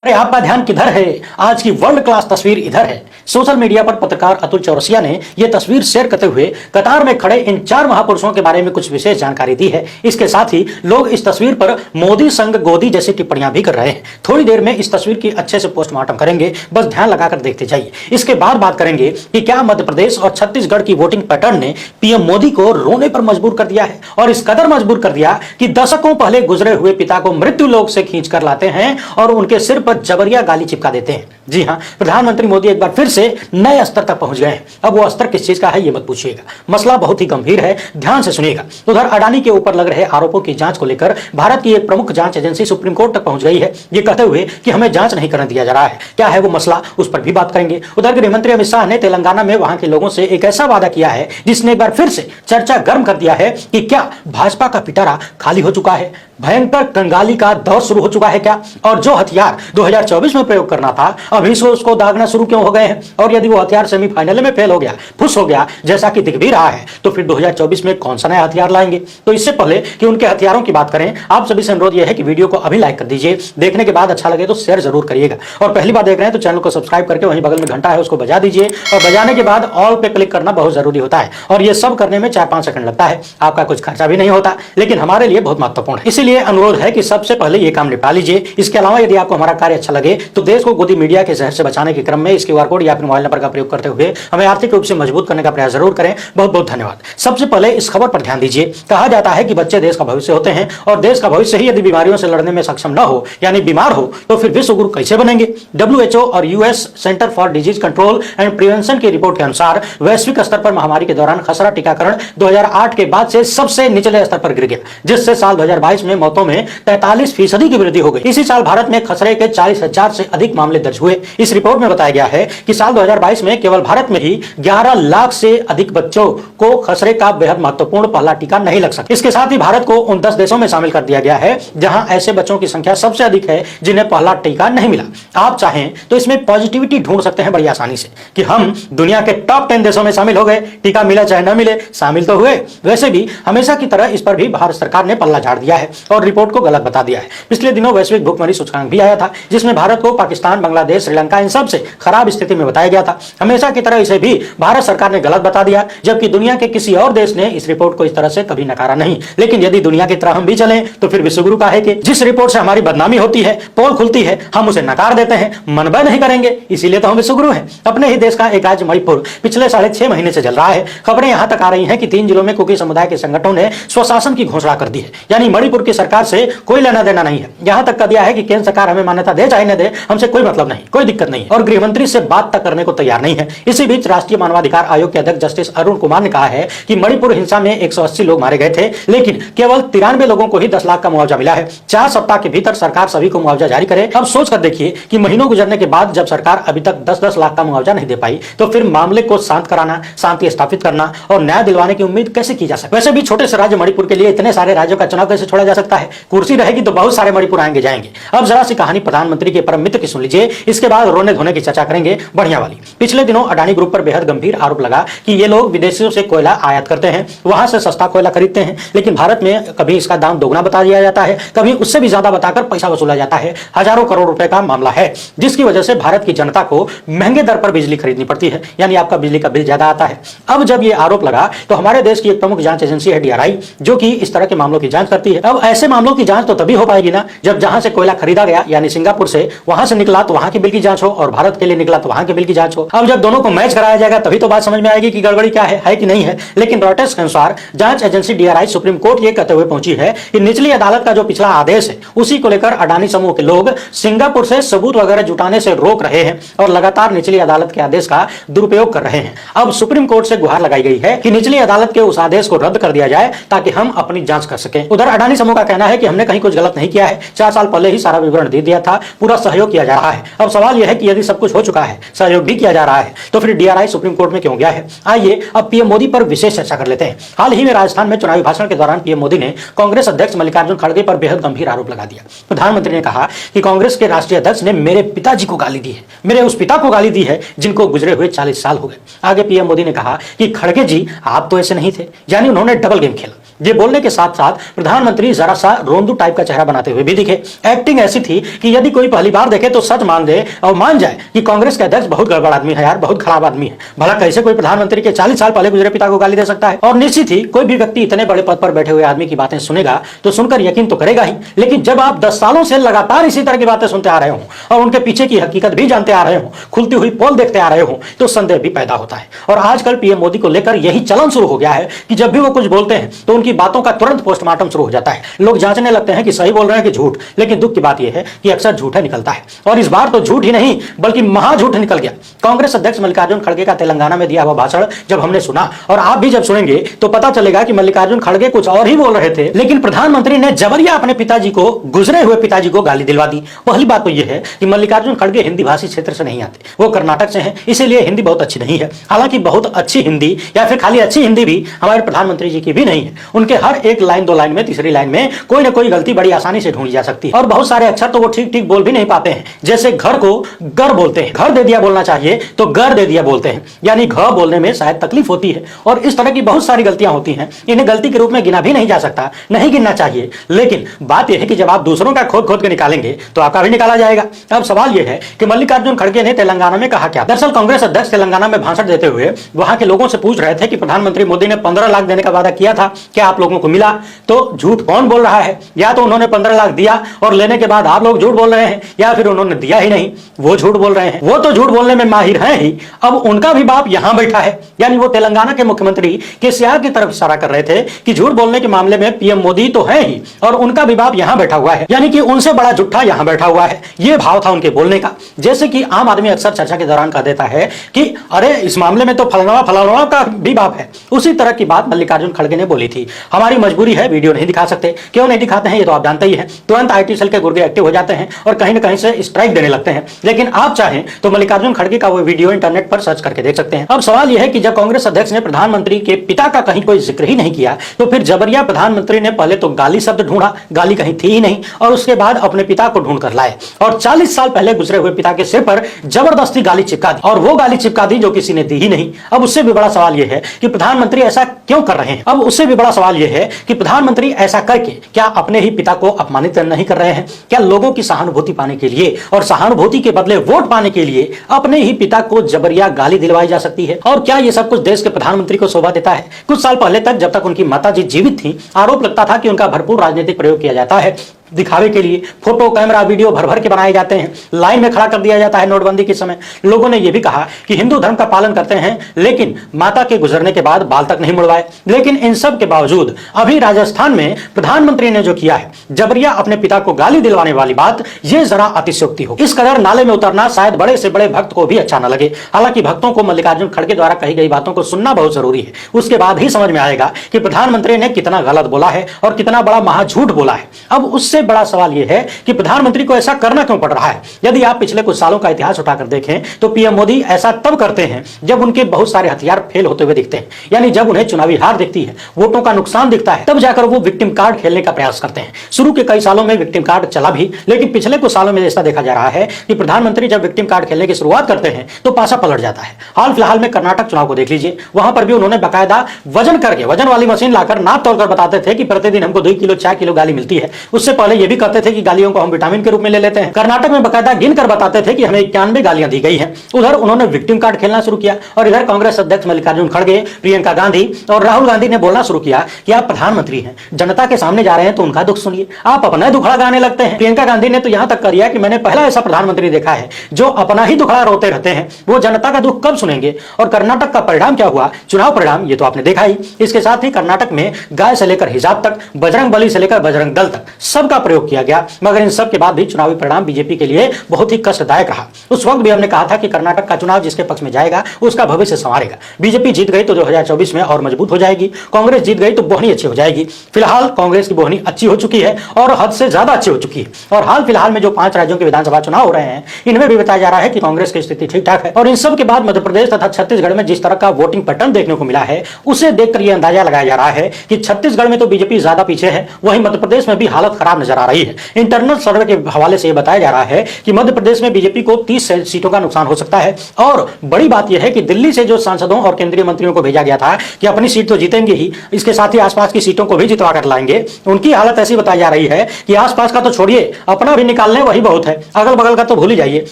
अरे आपका ध्यान किधर है? आज की वर्ल्ड क्लास तस्वीर इधर है। सोशल मीडिया पर पत्रकार अतुल चौरसिया ने यह तस्वीर शेयर करते हुए कतार में खड़े इन 4 महापुरुषों के बारे में कुछ विशेष जानकारी दी है। इसके साथ ही लोग इस तस्वीर पर मोदी संग गोदी जैसी टिप्पणियां भी कर रहे हैं। थोड़ी देर में इस तस्वीर की अच्छे से पोस्टमार्टम करेंगे, बस ध्यान लगाकर देखते जाइए। इसके बाद बात करेंगे कि क्या मध्य प्रदेश और छत्तीसगढ़ की वोटिंग पैटर्न ने पीएम मोदी को रोने पर मजबूर कर दिया है, और इस कदर मजबूर कर दिया कि दशकों पहले गुजरे हुए पिता को मृत्यु लोक से खींच कर लाते हैं और उनके सिर पर जबरिया गाली चिपका देते हैं। जी हां, प्रधानमंत्री मोदी एक बार फिर से नए स्तर तक पहुंच गए हैं। अब वो स्तर किस चीज का है ये मत पूछिएगा, मसला बहुत ही गंभीर है, ध्यान से सुनिएगा। उधर अडानी के ऊपर लग रहे आरोपों की जांच को लेकर भारत की एक प्रमुख जांच एजेंसी सुप्रीम कोर्ट तक पहुंच गई है, ये कहते हुए कि हमें जांच नहीं करने दिया जा रहा है। क्या है वो मसला, उस पर भी बात करेंगे। उधर गृह मंत्री अमित शाह ने तेलंगाना में वहां के लोगों से एक ऐसा वादा किया है जिसने एक बार फिर से चर्चा गर्म कर दिया है कि क्या भाजपा का पिटारा खाली हो चुका है, भयंकर कंगाली का दौर शुरू हो चुका है क्या, और जो हथियार 2024 में प्रयोग करना था अभी से उसको दागना शुरू क्यों हो गए हैं, और यदि वो हथियार सेमीफाइनल में फेल हो गया, फुस हो गया, जैसा कि दिख भी रहा है, तो फिर 2024 में कौन सा नया हथियार लाएंगे। तो इससे पहले कि उनके हथियारों की बात करें, आप सभी से अनुरोध यह है कि वीडियो को अभी लाइक कर दीजिए, देखने के बाद अच्छा लगे तो शेयर जरूर करिएगा, और पहली बार देख रहे हैं तो चैनल को सब्सक्राइब करके वहीं बगल में घंटा है उसको बजा दीजिए, और बजाने के बाद ऑल पे क्लिक करना बहुत जरूरी होता है, और ये सब करने में 4-5 सेकंड लगता है, आपका कुछ खर्चा भी नहीं होता, लेकिन हमारे लिए बहुत महत्वपूर्ण है। इसीलिए अनुरोध है कि सबसे पहले ये काम निपटा लीजिए। इसके अलावा यदि आपको हमारा कार्य अच्छा लगे तो देश को गोदी मीडिया के जहर से बचाने के क्रम में इस क्यूआर कोड या फिर मोबाइल नंबर का प्रयोग करते हुए हमें आर्थिक रूप से मजबूत करने का प्रयास जरूर करें। बहुत बहुत धन्यवाद। सबसे पहले इस खबर पर ध्यान दीजिए। कहा जाता है कि बच्चे देश का भविष्य होते हैं, और देश का भविष्य ही यदि बीमारियों से लड़ने में सक्षम न हो, यानी बीमार हो, तो फिर विश्व गुरु कैसे बनेंगे। WHO और US centre for disease control and prevention की रिपोर्ट के अनुसार वैश्विक स्तर पर महामारी के दौरान खसरा टीकाकरण 2008 के बाद से सबसे निचले स्तर पर गिर गया, जिससे साल 2022 में मौतों में 43% की वृद्धि हो गई। इसी साल भारत में खसरे के 40,000 से अधिक मामले दर्ज हुए। इस रिपोर्ट में बताया गया है कि साल 2022 में केवल भारत में ही 11 लाख से अधिक बच्चों को खसरे का बेहद महत्वपूर्ण पहला टीका नहीं लग सका। इसके साथ ही भारत को उन 10 देशों में शामिल कर दिया गया है जहां ऐसे बच्चों की संख्या सबसे अधिक है जिन्हें पहला टीका नहीं मिला। आप चाहें तो इसमें पॉजिटिविटी ढूंढ सकते हैं बड़ी आसानी से कि हम दुनिया के टॉप 10 देशों में शामिल हो गए, टीका मिला चाहे न मिले, शामिल तो हुए। वैसे भी हमेशा की तरह इस पर भी भारत सरकार ने पल्ला झाड़ दिया है और रिपोर्ट को गलत बता दिया है। पिछले दिनों वैश्विक भुखमरी सूचकांक भी आया था, जिसमें भारत को पाकिस्तान, बांग्लादेश, श्रीलंका इन सबसे खराब स्थिति में बताया गया था। हमेशा की तरह इसे भी भारत सरकार ने गलत बता दिया, जबकि दुनिया के किसी और देश ने इस रिपोर्ट को इस तरह से कभी नकारा नहीं। लेकिन यदि दुनिया की तरह हम भी चलें तो फिर विश्वगुरु का है कि जिस रिपोर्ट से हमारी बदनामी होती है, पोल खुलती है, हम उसे नकार देते हैं, मनबय नहीं करेंगे, इसीलिए तो हम विश्वगुरु हैं। अपने ही देश का एक राज्य मणिपुर पिछले 6.5 महीने से जल रहा है। खबरें यहां तक आ रही हैं कि 3 जिलों में कुकी समुदाय के संगठनों ने स्वशासन की घोषणा कर दी है, यानी मणिपुर की सरकार से कोई लेना देना नहीं है। यहां तक कह दिया है कि केंद्र सरकार हमें मान्यता दे चाहे न दे, हमसे कोई मतलब नहीं, कोई दिक्कत नहीं है, और गृह मंत्री से बात तक करने को तैयार नहीं है। इसी बीच राष्ट्रीय मानवाधिकार आयोग के अध्यक्ष जस्टिस अरुण कुमार ने कहा है कि मणिपुर हिंसा में 180 लोग मारे गए थे, लेकिन केवल 93 लोगों को ही 10 लाख का मुआवजा मिला है। 4 सप्ताह के भीतर सरकार सभी को मुआवजा जारी करे। अब सोच कर देखिए कि महीनों गुजरने के बाद जब सरकार अभी तक 10-10 लाख का मुआवजा नहीं दे पाई, तो फिर मामले को शांत कराना, शांति स्थापित करना और न्याय दिलवाने की उम्मीद कैसे की जा सकती है। वैसे भी छोटे से राज्य मणिपुर के लिए इतने सारे राज्यों का चुनाव कैसे छोड़ा जा सकता है। कुर्सी रहेगी तो बहुत सारे मणिपुर आएंगे जाएंगे। अब जरा सी कहानी प्रधानमंत्री के परम मित्र की सुन लीजिए, इसके बाद रोने धोने की चर्चा करेंगे बढ़िया वाली। पिछले दिनों अडानी ग्रुप पर बेहद गंभीर आरोप लगा कि ये लोग विदेशों से कोयला आयात करते हैं, वहां से सस्ता कोयला खरीदते हैं, लेकिन भारत में कभी इसका दाम दोगुना बता दिया जाता है, कभी उससे भी ज्यादा बताकर पैसा वसूला जाता है। हजारों करोड़ रुपए का मामला है, जिसकी वजह से भारत की जनता को महंगे दर पर बिजली खरीदनी पड़ती है, यानी आपका बिजली का बिल ज्यादा आता है। अब जब ये आरोप लगा तो हमारे देश की एक प्रमुख जांच एजेंसी है DRI, जो कि इस तरह के मामलों की जांच करती है। अब ऐसे मामलों की जांच तो तभी हो पाएगी ना जब जहां से कोयला खरीदा गया, यानी सिंगापुर से, वहां से निकला तो वहां के बिल की जांच हो, और भारत के लिए निकला तो वहां के बिल की जांच हो। अब जब दोनों को मैच कराया जाएगा तभी तो बात समझ में आएगी कि गड़बड़ी क्या है कि नहीं है। लेकिन रॉयटर्स के अनुसार जांच एजेंसी DRI सुप्रीम कोर्ट ये कहते हुए पहुंची है कि निचली अदालत का जो पिछला आदेश है उसी को लेकर अडानी समूह के लोग सिंगापुर से सबूत वगैरह जुटाने से रोक रहे हैं और लगातार निचली अदालत के आदेश का दुरुपयोग कर रहे हैं। अब सुप्रीम कोर्ट से गुहार लगाई गई है कि निचली अदालत के उस आदेश को रद्द कर दिया जाए ताकि हम अपनी जांच कर सकें। उधर अडानी समूह का कहना है कि हमने कहीं कुछ गलत नहीं किया है, 4 साल पहले ही सारा विवरण दे दिया था, पूरा सहयोग किया जा रहा है। अब सवाल यह है कि यदि सब कुछ हो चुका है, सहयोग भी किया जा रहा है, तो फिर DRI सुप्रीम कोर्ट में क्यों गया है। आइए अब पीएम मोदी पर विशेष चर्चा कर लेते हैं। हाल ही में राजस्थान में चुनावी भाषण के दौरान पीएम मोदी ने कांग्रेस अध्यक्ष मल्लिकार्जुन खड़गे पर बेहद गंभीर आरोप लगा दिया। प्रधानमंत्री ने कहा कि कांग्रेस के राष्ट्रीय अध्यक्ष ने मेरे पिताजी को गाली दी है, मेरे उस पिता को गाली दी है जिनको गुजरे हुए 40 साल हो गए। आगे पीएम मोदी ने कहा कि खड़गे जी आप तो ऐसे नहीं थे, यानी उन्होंने डबल गेम खेला। ये बोलने के साथ साथ प्रधानमंत्री जरा सा रोंदू टाइप का चेहरा बनाते हुए भी दिखे। एक्टिंग ऐसी थी कि यदि कोई पहली बार देखे तो सच मान दे और मान जाए कि कांग्रेस के अध्यक्ष बहुत गड़बड़ आदमी है यार, बहुत खराब आदमी है। भला कैसे कोई प्रधानमंत्री के 40 साल पहले गुजरे पिता को गाली दे सकता है। और निश्चित ही कोई भी व्यक्ति इतने बड़े पद पर बैठे हुए आदमी की बातें सुनेगा तो सुनकर यकीन तो करेगा ही, लेकिन जब आप 10 सालों से लगातार इसी तरह की बातें सुनते आ रहे हो और उनके पीछे की हकीकत भी जानते आ रहे हो, खुलती हुई पोल देखते आ रहे हो, तो संदेह भी पैदा होता है। और आजकल पीएम मोदी को लेकर यही चलन शुरू हो गया है कि जब भी वो कुछ बोलते हैं तो उनकी बातों का तुरंत पोस्टमार्टम शुरू हो जाता है। लोग जांचने लगते हैं कि सही बोल रहे हैं कि झूठ। लेकिन दुख की बात यह है कि अक्सर झूठा निकलता है, और इस बार तो झूठ ही नहीं बल्कि महाझूठ निकल गया। कांग्रेस अध्यक्ष मल्लिकार्जुन खड़गे का तेलंगाना में दिया हुआ भाषण जब हमने सुना, और आप भी जब सुनेंगे तो पता चलेगा कि मल्लिकार्जुन खड़गे कुछ और ही बोल रहे थे, लेकिन प्रधानमंत्री ने जबरिया अपने पिताजी को, गुजरे हुए पिताजी को गाली दिलवा दी। पहली बात तो यह है कि मल्लिकार्जुन खड़गे हिंदी भाषी क्षेत्र से नहीं आते, वो कर्नाटक से हैं, इसीलिए हिंदी बहुत अच्छी नहीं है। हालांकि बहुत अच्छी हिंदी या फिर खाली अच्छी हिंदी भी हमारे प्रधानमंत्री जी की भी नहीं है। उनके हर एक लाइन, दो लाइन में, तीसरी लाइन में कोई ना कोई गलती बड़ी आसानी से ढूंढी जा सकती है, और बहुत सारे अक्षर तो वो ठीक ठीक बोल भी नहीं पाते हैं। जैसे घर को गर बोलते हैं, घर दे दिया बोलना चाहिए तो गर दे दिया बोलते हैं, यानी घ बोलने में शायद तकलीफ होती है। और इस तरह की बहुत सारी गलतियां होती हैं, इन्हें गलती के रूप में गिना भी नहीं जा सकता, नहीं गिनना चाहिए। लेकिन बात यह है कि जब आप दूसरों का खोद खोद के निकालेंगे तो आपका भी निकाला जाएगा। अब सवाल यह है कि मल्लिकार्जुन खड़गे ने तेलंगाना में कहा क्या। दरअसल कांग्रेस अध्यक्ष तेलंगाना में भाषण देते हुए वहां के लोगों से पूछ रहे थे कि प्रधानमंत्री मोदी ने 15 लाख देने का वादा किया था, क्या आप लोगों को मिला? तो झूठ कौन बोल रहा है? या तो उन्होंने 15 लाख दिया और लेने के बाद आप लोग झूठ बोल रहे हैं, या फिर उन्होंने दिया ही नहीं, वो झूठ बोल रहे हैं। वो तो झूठ बोलने में माहिर हैं ही, अब उनका भी बाप यहां बैठा है। यानी वो तेलंगाना के मुख्यमंत्री केसीआर की तरफ इशारा कर रहे थे कि झूठ बोलने के मामले में पीएम मोदी तो है ही, और उनका भी बाप यहां बैठा हुआ है, यानी कि उनसे बड़ा झूठा यहां बैठा हुआ है। ये भाव था उनके बोलने का। जैसे कि आम आदमी अक्सर चर्चा के दौरान कह देता है कि अरे इस मामले में तो फलाना फलाना का भी बाप है, उसी तरह की बात मल्लिकार्जुन खड़गे ने बोली थी। हमारी मजबूरी है, वीडियो नहीं दिखा सकते। क्यों नहीं दिखाते हैं ये तो आप जानते ही हैं, तुरंत आईटी सेल के गुर्गे एक्टिव हो जाते हैं और कहीं ना कहीं से स्ट्राइक देने लगते हैं। लेकिन आप चाहें तो मल्लिकार्जुन खड़गे का वो वीडियो इंटरनेट पर सर्च करके देख सकते हैं। अब सवाल यह है कि जब कांग्रेस अध्यक्ष ने प्रधानमंत्री के पिता का कहीं कोई जिक्र ही नहीं किया, तो फिर जबरिया प्रधानमंत्री ने पहले तो गाली शब्द ढूंढा, गाली कहीं थी ही नहीं, और उसके बाद अपने पिता को ढूंढ कर लाए और 40 साल पहले गुजरे हुए पिता के सिर पर जबरदस्ती गाली चिपका दी, और वो गाली चिपका दी जो किसी ने दी ही नहीं। अब उससे भी बड़ा सवाल यह है कि प्रधानमंत्री ऐसा क्यों कर रहे हैं। अब उससे भी बड़ा सवाल यह है कि प्रधानमंत्री ऐसा करके क्या अपने ही पिता को अपमानित नहीं कर रहे हैं? क्या लोगों की सहानुभूति पाने के लिए और सहानुभूति के बदले वोट पाने के लिए अपने ही पिता को जबरिया गाली दिलवाई जा सकती है? और क्या यह सब कुछ देश के प्रधानमंत्री को शोभा देता है? कुछ साल पहले तक, जब तक उनकी माताजी जीवित थी, आरोप लगता था कि उनका भरपूर राजनीतिक प्रयोग किया जाता है, दिखावे के लिए फोटो, कैमरा, वीडियो भर भर के बनाए जाते हैं, लाइन में खड़ा कर दिया जाता है। नोटबंदी के समय लोगों ने यह भी कहा कि हिंदू धर्म का पालन करते हैं, लेकिन माता के गुजरने के बाद बाल तक नहीं मुड़वाए। लेकिन इन सब के बावजूद अभी राजस्थान में प्रधानमंत्री ने जो किया है, जबरिया अपने पिता को गाली दिलवाने वाली बात, यह जरा अतिशयोक्ति हो। इस कदर नाले में उतरना शायद बड़े से बड़े भक्त को भी अच्छा न लगे। हालांकि भक्तों को मल्लिकार्जुन खड़गे द्वारा कही गई बातों को सुनना बहुत जरूरी है, उसके बाद ही समझ में आएगा कि प्रधानमंत्री ने कितना गलत बोला है और कितना बड़ा महाझूठ बोला है। अब उससे बड़ा सवाल यह है कि प्रधानमंत्री को ऐसा करना क्यों पड़ रहा है। यदि आप पिछले कुछ सालों का इतिहास उठाकर देखें तो पीएम मोदी ऐसा तब करते हैं जब उनके बहुत सारे हथियार फेल होते हुए दिखते हैं, यानी जब उन्हें चुनावी हार दिखती है, वोटों का नुकसान दिखता है, तब जाकर वो विक्टिम कार्ड खेलने का प्रयास करते हैं। शुरू के कई सालों में विक्टिम कार्ड चला भी, लेकिन पिछले कुछ सालों में ऐसा देखा जा रहा है कि प्रधानमंत्री जब विक्टिम कार्ड खेलने की शुरुआत करते हैं तो पासा पलट जाता है। हाल फिलहाल में कर्नाटक चुनाव को देख लीजिए, वहां पर भी उन्होंने बाकायदा वजन करके, वजन वाली मशीन लाकर नाप तोड़कर बताते थे कि प्रतिदिन हमको 2 किलो 4 किलो गाली मिलती है। उससे पहले यह भी कहते थे कि गालियों को हम विटामिन के रूप में ले लेते हैं। कर्नाटक में बाकायदा गिनकर बताते थे कि हमें 91 गालियां दी गई हैं। उधर उन्होंने विक्टिम कार्ड खेलना शुरू किया, और इधर कांग्रेस अध्यक्ष मल्लिकार्जुन खड़गे, प्रियंका गांधी और राहुल गांधी ने बोलना शुरू किया कि आप प्रधानमंत्री हैं, जनता के सामने जा रहे हैं तो उनका दुख सुनिए, आप अपना दुखड़ा गाने लगते हैं। प्रियंका गांधी ने तो यहां तक किया कि मैंने पहला ऐसा प्रधानमंत्री देखा है जो अपना ही दुखड़ा रोते रहते हैं, वो जनता का दुख कब सुनेंगे। और कर्नाटक का परिणाम क्या हुआ, चुनाव परिणाम, ये तो आपने देखा ही। इसके साथ ही कर्नाटक में गाय से लेकर हिजाब तक, बजरंग बली से लेकर बजरंग दल तक सबका प्रयोग किया गया, मगर इन सब के बाद भी चुनावी परिणाम बीजेपी के लिए बहुत ही कष्टदायक रहा। उस वक्त भी हमने कहा था कि कर्नाटक का चुनाव जिसके पक्ष में जाएगा उसका भविष्य संवारेगा। बीजेपी जीत गई तो 2024 में और मजबूत हो जाएगी, कांग्रेस जीत गई तो बोहनी अच्छी हो जाएगी। फिलहाल कांग्रेस की बोहनी अच्छी हो चुकी है और हद से ज्यादा अच्छी हो चुकी है। और हाल फिलहाल में जो 5 राज्यों के विधानसभा चुनाव हो रहे हैं, इनमें भी बताया जा रहा है कि कांग्रेस की स्थिति ठीक ठाक है। और इन सब के बाद मध्य प्रदेश तथा छत्तीसगढ़ में जिस तरह का वोटिंग पैटर्न देखने को मिला है, उसे देखकर यह अंदाजा लगाया जा रहा है कि छत्तीसगढ़ में तो बीजेपी ज्यादा पीछे है, वहीं मध्य प्रदेश में भी हालत खराब नजर नजर आ रही है। इंटरनल सर्वे के हवाले से बताया जा रहा है कि मध्य प्रदेश में बीजेपी को 30 सीटों का नुकसान हो सकता है। और बड़ी बात यह है कि दिल्ली से जो सांसदों और केंद्रीय मंत्रियों को भेजा गया था कि अपनी सीट तो जीतेंगे ही, इसके साथ ही आसपास की सीटों को भी जितवा कर लाएंगे, उनकी हालत ऐसी बताई जा रही है कि आसपास का तो छोड़िए, अपना भी निकाल लें वही बहुत है, अगल बगल का तो भूल ही जाइए।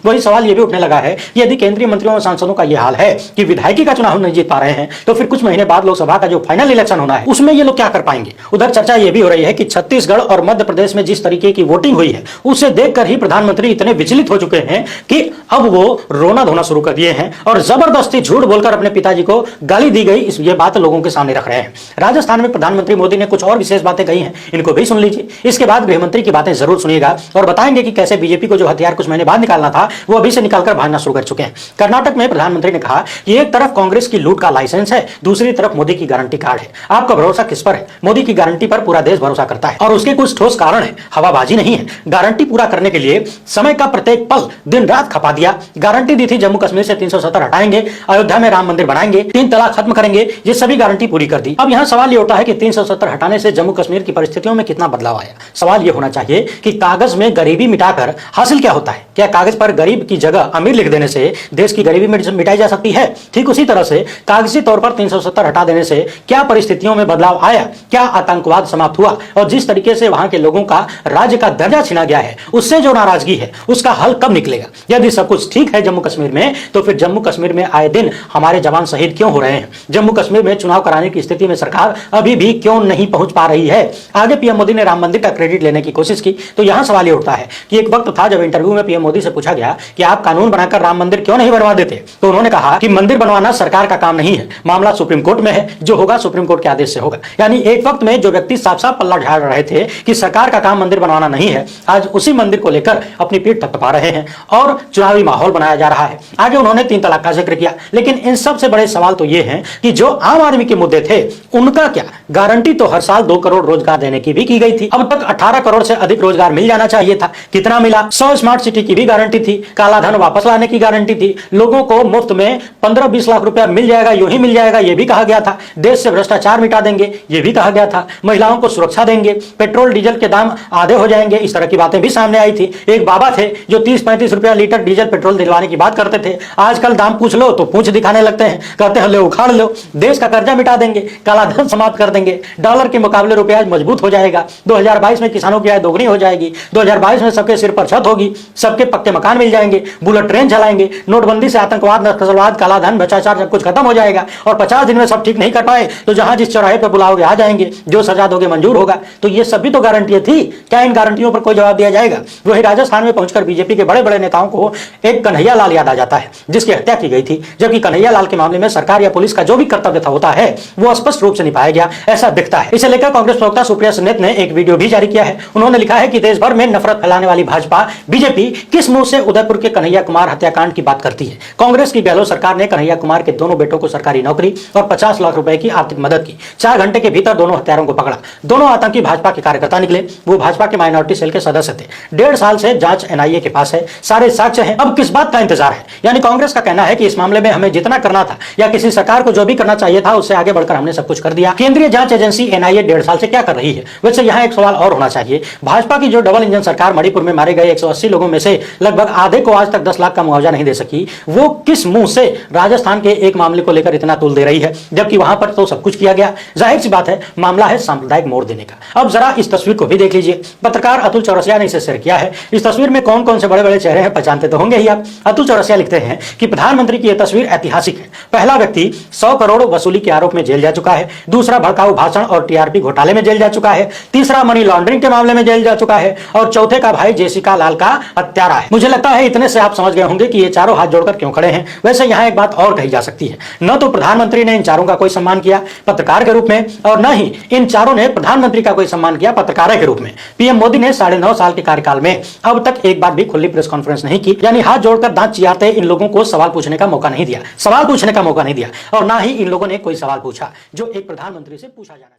वही सवाल यह भी उठने लगा है कि यदि केंद्रीय मंत्रियों और सांसदों का यह हाल है कि विधायकी का चुनाव नहीं जीत पा रहे हैं, तो फिर कुछ महीने बाद लोकसभा का जो फाइनल इलेक्शन होना है उसमें ये लोग क्या कर पाएंगे। उधर चर्चा यह भी हो रही है कि छत्तीसगढ़ और मध्य प्रदेश में जिस तरीके की वोटिंग हुई है उसे देखकर ही प्रधानमंत्री इतने विचलित हो चुके हैं कि अब वो रोना धोना शुरू कर दिए हैं और जबरदस्ती झूठ बोलकर अपने पिताजी को गाली दी गई ये बात लोगों के सामने रख रहे हैं। राजस्थान में प्रधानमंत्री मोदी ने कुछ और विशेष बातें कही हैं, इनको भी सुन लीजिए। इसके बाद गृहमंत्री की बातें जरूर सुनिएगा और बताएंगे कि कैसे बीजेपी को जो हथियार कुछ महीने बाद निकालना था वो अभी से निकालकर भागना शुरू कर चुके हैं। कर्नाटक में प्रधानमंत्री ने कहा कि एक तरफ कांग्रेस की लूट का लाइसेंस है, दूसरी तरफ मोदी की गारंटी कार्ड है। आपका भरोसा किस पर है? मोदी की गारंटी पर पूरा देश भरोसा करता है और उसके कुछ ठोस कारण है, हवाबाजी नहीं है। गारंटी पूरा करने के लिए समय का प्रत्येक पल दिन रात खपा दिया। गारंटी दी थी जम्मू कश्मीर से 370 हटाएंगे, अयोध्या में राम मंदिर बनाएंगे, 3 तलाक खत्म करेंगे, ये सभी गारंटी पूरी कर दी। अब यहां सवाल ये उठा है कि 370 हटाने से जम्मू कश्मीर की परिस्थितियों में कितना बदलाव आया। सवाल ये होना चाहिए कि कागज में गरीबी मिटाकर हासिल क्या होता है? क्या कागज पर गरीब की जगह अमीर लिख देने से देश की गरीबी मिटाई जा सकती है? ठीक उसी तरह से कागजी तौर पर 370 हटा देने से क्या परिस्थितियों में बदलाव आया? क्या आतंकवाद समाप्त हुआ? और जिस तरीके से वहां के लोगों का राज्य का दर्जा छीना गया है, उससे जो नाराजगी है उसका हल कब निकलेगा? यदि सब कुछ ठीक है जम्मू कश्मीर में, तो फिर जम्मू कश्मीर में आए दिन हमारे जवान शहीद क्यों हो रहे हैं? जम्मू कश्मीर में चुनाव कराने की स्थिति में सरकार अभी भी क्यों नहीं पहुंच पा रही है? आगे पीएम मोदी ने राम मंदिर का क्रेडिट लेने की कोशिश की, तो यहां सवाल यह उठता है कि एक वक्त था जब इंटरव्यू में पीएम मोदी से पूछा गया कि आप कानून बनाकर राम मंदिर क्यों नहीं बनवा देते, तो उन्होंने कहा कि मंदिर बनवाना सरकार का काम नहीं है, मामला सुप्रीम कोर्ट में है, जो होगा सुप्रीम कोर्ट के आदेश से होगा। यानी एक वक्त में जो व्यक्ति साफ साफ पल्ला झाड़ रहे थे कि सरकार का काम मंदिर बनवाना नहीं है, आज उसी मंदिर को लेकर अपनी पीठ थपथपा रहे हैं और चुनावी माहौल बनाया जा रहा है। आगे उन्होंने 3 तलाक का जिक्र किया, लेकिन इन सबसे बड़े सवाल तो ये हैं कि जो आम आदमी के मुद्दे थे उनका क्या? गारंटी तो हर साल 2 करोड़ रोजगार देने की भी की गई थी। अब तक 18 करोड़ से अधिक रोजगार मिल जाना चाहिए था, कितना मिला? 100 स्मार्ट सिटी की भी गारंटी थी, काला धन वापस लाने की गारंटी थी, लोगों को मुफ्त में 15-20 लाख रुपया मिल जाएगा, यूं ही मिल जाएगा, यह भी कहा गया था। देश से भ्रष्टाचार मिटा देंगे, यह भी कहा गया था। महिलाओं को सुरक्षा देंगे, पेट्रोल डीजल के दाम आधे हो जाएंगे, इस तरह की बातें भी सामने आई थी। एक बाबा थे जो 30-35 रुपया लीटर डीजल पेट्रोल दिलवाने की बात करते थे, आजकल दाम पूछ लो तो पूछ दिखाने लगते हैं, कहते हैं ले उखाड़ लो। देश का कर्जा मिटा देंगे, काला धन समाप्त कर देंगे, डॉलर के मुकाबले रुपया मजबूत हो जाएगा, 2022 में किसानों की आय दोगुनी हो जाएगी, 2022 में सबके सिर पर छत होगी, सबके पक्के मकान मिल जाएंगे, बुलेट ट्रेन चलाएंगे, नोटबंदी से आतंकवाद, नक्सलवाद, काला धन, भ्रष्टाचार सब कुछ खत्म हो जाएगा और 50 दिन में सब ठीक नहीं कर पाए तो जहां जिस चौराहे पर बुलाओगे आ जाएंगे, जो सजा दोगे मंजूर होगा। तो ये सब भी तो गारंटियां थी। क्या इन गारंटियों पर कोई जवाब दिया जाएगा? वही राजस्थान में पहुंचकर बीजेपी के बड़े बड़े नेताओं को एक कन्हैया लाल याद आ जाता है जिसकी हत्या की गई थी, जबकि कन्हैया लाल के मामले में सरकार या पुलिस का जो भी कर्तव्य था होता है वो स्पष्ट रूप से निभाया गया, ऐसा दिखता है। इसे लेकर कांग्रेस प्रवक्ता सुप्रिया सुन्नेत ने एक वीडियो भी जारी किया है। उन्होंने लिखा है कि देश भर में नफरत फैलाने वाली भाजपा बीजेपी किस मुंह से उदयपुर के कन्हैया कुमार हत्याकांड की बात करती है। कांग्रेस की गहलोत सरकार ने कन्हैया कुमार के दोनों बेटों को सरकारी नौकरी और 50 लाख रुपए की आर्थिक मदद की। 4 घंटे के भीतर दोनों हत्यारों को पकड़ा। दोनों आतंकी भाजपा के कार्यकर्ता निकले, वो भाजपा के माइनॉरिटी सेल के सदस्य थे। 1.5 साल से जांच एनआईए के पास है, सारे साक्ष्य हैं, अब किस बात का इंतजार है? यानी कांग्रेस का कहना है कि इस मामले में हमें जितना करना था या किसी सरकार को जो भी करना चाहिए था उससे आगे बढ़कर हमने सब कुछ कर दिया। केंद्रीय जांच एजेंसी एनआईए 1.5 साल से क्या कर रही है? वैसे यहाँ एक सवाल और होना चाहिए, भाजपा की जो डबल इंजन सरकार मणिपुर में मारे गए 180 लोगों में से लगभग आधे को आज तक 10 लाख का मुआवजा नहीं दे सकी, वो किस मुंह से राजस्थान के एक मामले को लेकर इतना तूल दे रही है, जबकि वहां पर तो सब कुछ किया गया। जाहिर सी बात है मामला है सांप्रदायिक मोड़ देने का। अब जरा इस तस्वीर को भी देख लीजिए, पत्रकार अतुल चौरसिया ने इसे शेयर किया है। इस तस्वीर में कौन कौन से बड़े बड़े चेहरे हैं पहचानते तो होंगे ही आप। अतुल चौरसिया लिखते हैं कि प्रधानमंत्री की यह तस्वीर ऐतिहासिक है। पहला व्यक्ति 100 करोड़ वसूली के आरोप में जेल जा चुका है, दूसरा भड़काऊ भाषण और टीआरपी घोटाले में जेल जा चुका है, तीसरा मनी लॉन्ड्रिंग के मामले में जेल जा चुका है और चौथे का भाई जेसिका लाल का हत्यारा है। मुझे लगता है इतने से आप समझ गए होंगे कि ये चारों हाथ जोड़कर क्यों खड़े हैं। वैसे यहाँ एक बात और कही जा सकती है, न तो प्रधानमंत्री ने इन चारों का कोई सम्मान किया पत्रकार के रूप में और न ही इन चारों ने प्रधानमंत्री का कोई सम्मान किया पत्रकार के रूप में। पीएम मोदी ने 9.5 साल के कार्यकाल में अब तक एक बार भी खुली प्रेस कॉन्फ्रेंस नहीं की, यानी हाथ जोड़कर दांत चियारते इन लोगों को सवाल पूछने का मौका नहीं दिया, सवाल पूछने का मौका नहीं दिया और ना ही इन लोगों ने कोई सवाल पूछा जो एक प्रधानमंत्री से पूछा जाना।